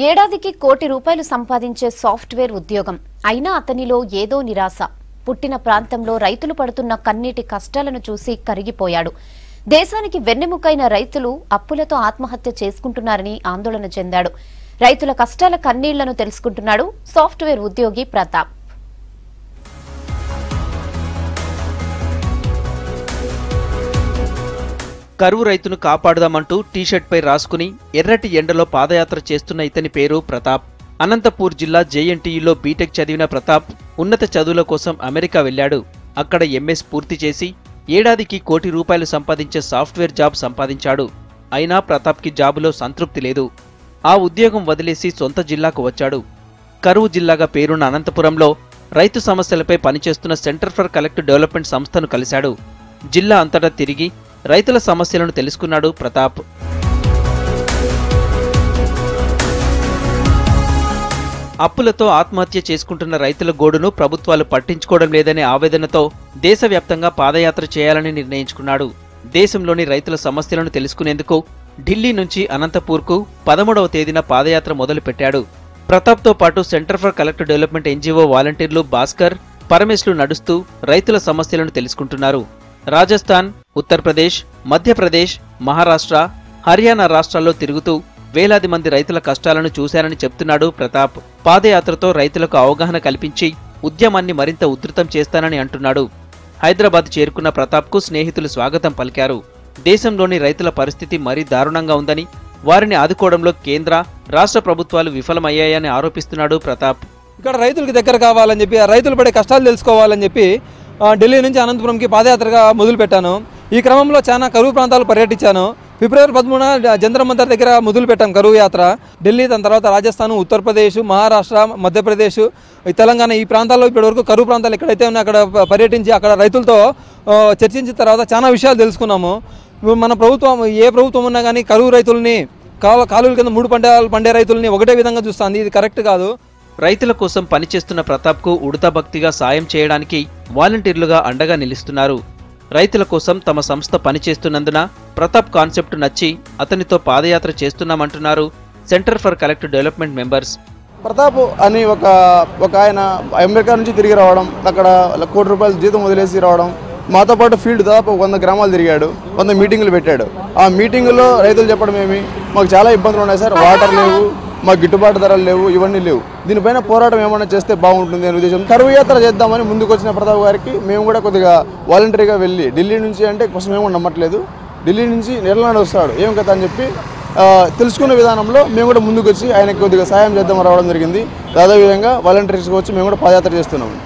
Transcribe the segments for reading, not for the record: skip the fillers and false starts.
ఏడాదికి ₹1 కోటి సంపాదించే సాఫ్ట్వేర్ ఉద్యోగం అయినా అతనిలో ఏదో నిరాశ. పుట్టిన ప్రాంతంలో రైతులు పడుతున్న కన్నీటి కష్టాలను చూసి కరిగిపోయాడు. దేశానికి వెన్నెముకైన రైతులు అప్పులతో ఆత్మహత్య చేసుకుంటున్నారని ఆందోళన చెందాడు. రైతుల కష్టాల కన్నీళ్లను తెలుసుకుంటున్నాడు సాఫ్ట్వేర్ ఉద్యోగి ప్రతాప్. కరువు రైతును కాపాడుదామంటూ టీషర్ట్ పై రాసుకుని ఎర్రటి ఎండలో పాదయాత్ర చేస్తున్న ఇతని పేరు ప్రతాప్. అనంతపూర్ జిల్లా జేఎన్టీయూలో బీటెక్ చదివిన ప్రతాప్ ఉన్నత చదువుల కోసం అమెరికా వెళ్లాడు. అక్కడ ఎంఎస్ పూర్తి చేసి ఏడాదికి ₹1 కోటి సంపాదించే సాఫ్ట్వేర్ జాబ్ సంపాదించాడు. అయినా ప్రతాప్కి జాబులో సంతృప్తి లేదు. ఆ ఉద్యోగం వదిలేసి సొంత జిల్లాకు వచ్చాడు. కరువు జిల్లాగా పేరున్న అనంతపురంలో రైతు సమస్యలపై పనిచేస్తున్న సెంటర్ ఫర్ కలెక్టివ్ డెవలప్మెంట్ సంస్థను కలిశాడు. జిల్లా అంతటా తిరిగి రైతుల సమస్యలను తెలుసుకున్నాడు ప్రతాప్. అప్పులతో ఆత్మహత్య చేసుకుంటున్న రైతుల గోడును ప్రభుత్వాలు పట్టించుకోవడం లేదనే ఆవేదనతో దేశవ్యాప్తంగా పాదయాత్ర చేయాలని నిర్ణయించుకున్నాడు. దేశంలోని రైతుల సమస్యలను తెలుసుకునేందుకు ఢిల్లీ నుంచి అనంతపూర్కు 13వ తేదీన పాదయాత్ర మొదలుపెట్టాడు. ప్రతాప్తో పాటు centre for collective development NGO వాలంటీర్లు భాస్కర్, పరమేశ్లు నడుస్తూ రైతుల సమస్యలను తెలుసుకుంటున్నారు. రాజస్థాన్, ఉత్తరప్రదేశ్, మధ్యప్రదేశ్, మహారాష్ట్ర, హర్యానా రాష్ట్రాల్లో తిరుగుతూ వేలాది మంది రైతుల కష్టాలను చూశారని చెప్తున్నాడు ప్రతాప్. పాదయాత్రతో రైతులకు అవగాహన కల్పించి ఉద్యమాన్ని మరింత ఉధృతం చేస్తానని అంటున్నాడు. హైదరాబాద్ చేరుకున్న ప్రతాప్కు స్నేహితులు స్వాగతం పలికారు. దేశంలోని రైతుల పరిస్థితి మరీ దారుణంగా ఉందని, వారిని ఆదుకోవడంలో కేంద్ర, రాష్ట్ర ప్రభుత్వాలు విఫలమయ్యాయని ఆరోపిస్తున్నాడు ప్రతాప్. ఇక్కడ రైతులకు దగ్గర కావాలని చెప్పి, ఆ రైతులు పడే కష్టాలు తెలుసుకోవాలని చెప్పి ఢిల్లీ నుంచి అనంతపురంకి పాదయాత్రగా మొదలుపెట్టాను. ఈ క్రమంలో చాలా కరువు ప్రాంతాలు పర్యటించాను. ఫిబ్రవరి 13న జంతర్ మంతర్ దగ్గర మొదలుపెట్టాం కరువు యాత్ర. ఢిల్లీ, దాని తర్వాత రాజస్థాన్, ఉత్తరప్రదేశ్, మహారాష్ట్ర, మధ్యప్రదేశ్, తెలంగాణ ఈ ప్రాంతాల్లో ఇప్పటివరకు కరువు ప్రాంతాలు ఎక్కడైతే ఉన్నాయో అక్కడ పర్యటించి అక్కడ రైతులతో చర్చించిన తర్వాత చాలా విషయాలు తెలుసుకున్నాము. మన ప్రభుత్వం, ఏ ప్రభుత్వం ఉన్నా కానీ కరువు రైతుల్ని కాలువల కింద 3 పంటలు పండే రైతుల్ని ఒకటే విధంగా చూస్తుంది. ఇది కరెక్ట్ కాదు. రైతుల కోసం పనిచేస్తున్న ప్రతాప్కు ఉడతా భక్తిగా సాయం చేయడానికి వాలంటీర్లుగా అండగా నిలుస్తున్నారు. రైతుల కోసం తమ సంస్థ పనిచేస్తున్నందున ప్రతాప్ కాన్సెప్ట్ నచ్చి అతనితో పాదయాత్ర చేస్తున్నామంటున్నారు centre for collective development members. Pratap అని ఒక ఆయన అమెరికా నుంచి తిరిగి రావడం, అక్కడ ₹1 కోటి జీతం వదిలేసి రావడం, మాతో పాటు ఫీల్డ్ దాదాపు 100 గ్రామాలు తిరిగాడు, 100 మీటింగులు పెట్టాడు. ఆ మీటింగులో రైతులు చెప్పడం ఏమి, మాకు చాలా ఇబ్బందులు ఉన్నాయి సార్, వాటర్ లేవు, మాకు గిట్టుబాటు ధరలు లేవు, ఇవన్నీ లేవు, దీనిపైన పోరాటం ఏమైనా చేస్తే బాగుంటుంది అనే ఉద్దేశం. కరువు యాత్ర చేద్దామని ముందుకు వచ్చిన ప్రతాప్ గారికి మేము కూడా కొద్దిగా వాలంటరీగా వెళ్ళి, ఢిల్లీ నుంచి అంటే ఫస్ట్ మేము కూడా నమ్మట్లేదు, ఢిల్లీ నుంచి నెలనాడు వస్తాడు ఏం కదా అని చెప్పి తెలుసుకునే విధానంలో మేము కూడా ముందుకు వచ్చి ఆయనకు కొద్దిగా సాయం చేద్దామని రావడం జరిగింది. అదేవిధంగా వాలంటీర్స్గా వచ్చి మేము కూడా పాదయాత్ర చేస్తున్నాము.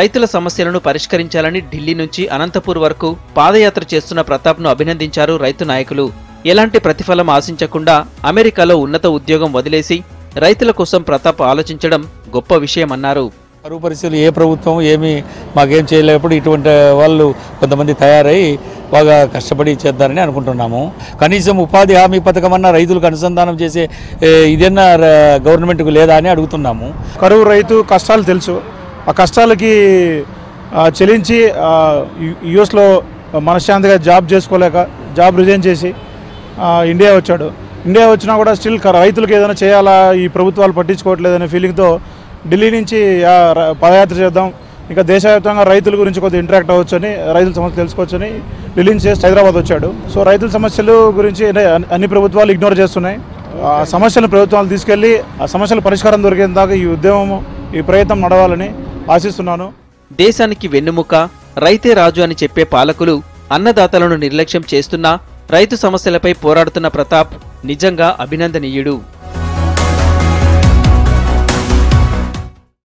రైతుల సమస్యలను పరిష్కరించాలని ఢిల్లీ నుంచి అనంతపూర్ వరకు పాదయాత్ర చేస్తున్న ప్రతాప్ను అభినందించారు రైతు నాయకులు. ఎలాంటి ప్రతిఫలం ఆశించకుండా అమెరికాలో ఉన్నత ఉద్యోగం వదిలేసి రైతుల కోసం ప్రతాప్ ఆలోచించడం గొప్ప విషయమన్నారు. కరువు పరిస్థితులు ఏ ప్రభుత్వం ఏమీ మాకేం చేయలేకపోతే ఇటువంటి వాళ్ళు కొంతమంది తయారై బాగా కష్టపడి చేద్దారని అనుకుంటున్నాము. కనీసం ఉపాధి హామీ పథకం అన్న రైతులకు అనుసంధానం చేసే ఇదన్నా గవర్నమెంట్కు లేదా అని అడుగుతున్నాము. కరువు రైతు కష్టాలు తెలుసు. ఆ కష్టాలకి చెల్లించి యుఎస్లో మనశ్శాంతిగా జాబ్ చేసుకోలేక జాబ్ రిజైన్ చేసి ఇండియా వచ్చాడు. ఇండియా వచ్చినా కూడా స్టిల్ రైతులకు ఏదైనా చేయాలా, ఈ ప్రభుత్వాలు పట్టించుకోవట్లేదనే ఫీలింగ్తో ఢిల్లీ నుంచి పాదయాత్ర చేద్దాం, ఇంకా దేశవ్యాప్తంగా రైతుల గురించి కొద్దిగా ఇంటరాక్ట్ అవ్వచ్చని, రైతుల సమస్యలు తెలుసుకోవచ్చని ఢిల్లీ నుంచి హైదరాబాద్ వచ్చాడు. సో రైతుల సమస్యలు గురించి అన్ని ప్రభుత్వాలు ఇగ్నోర్ చేస్తున్నాయి. ఆ సమస్యలను ప్రభుత్వాలు తీసుకెళ్లి ఆ సమస్యల పరిష్కారం దొరికేంత దాకా ఈ ఉద్యమం, ఈ ప్రయత్నం నడవాలని ఆశిస్తున్నాను. దేశానికి వెన్నుముక, రైతే రాజు అని చెప్పే పాలకులు అన్నదాతలను నిర్లక్ష్యం చేస్తున్నా రైతు సమస్యలపై పోరాడుతున్న ప్రతాప్ నిజంగా అభినందనీయుడు.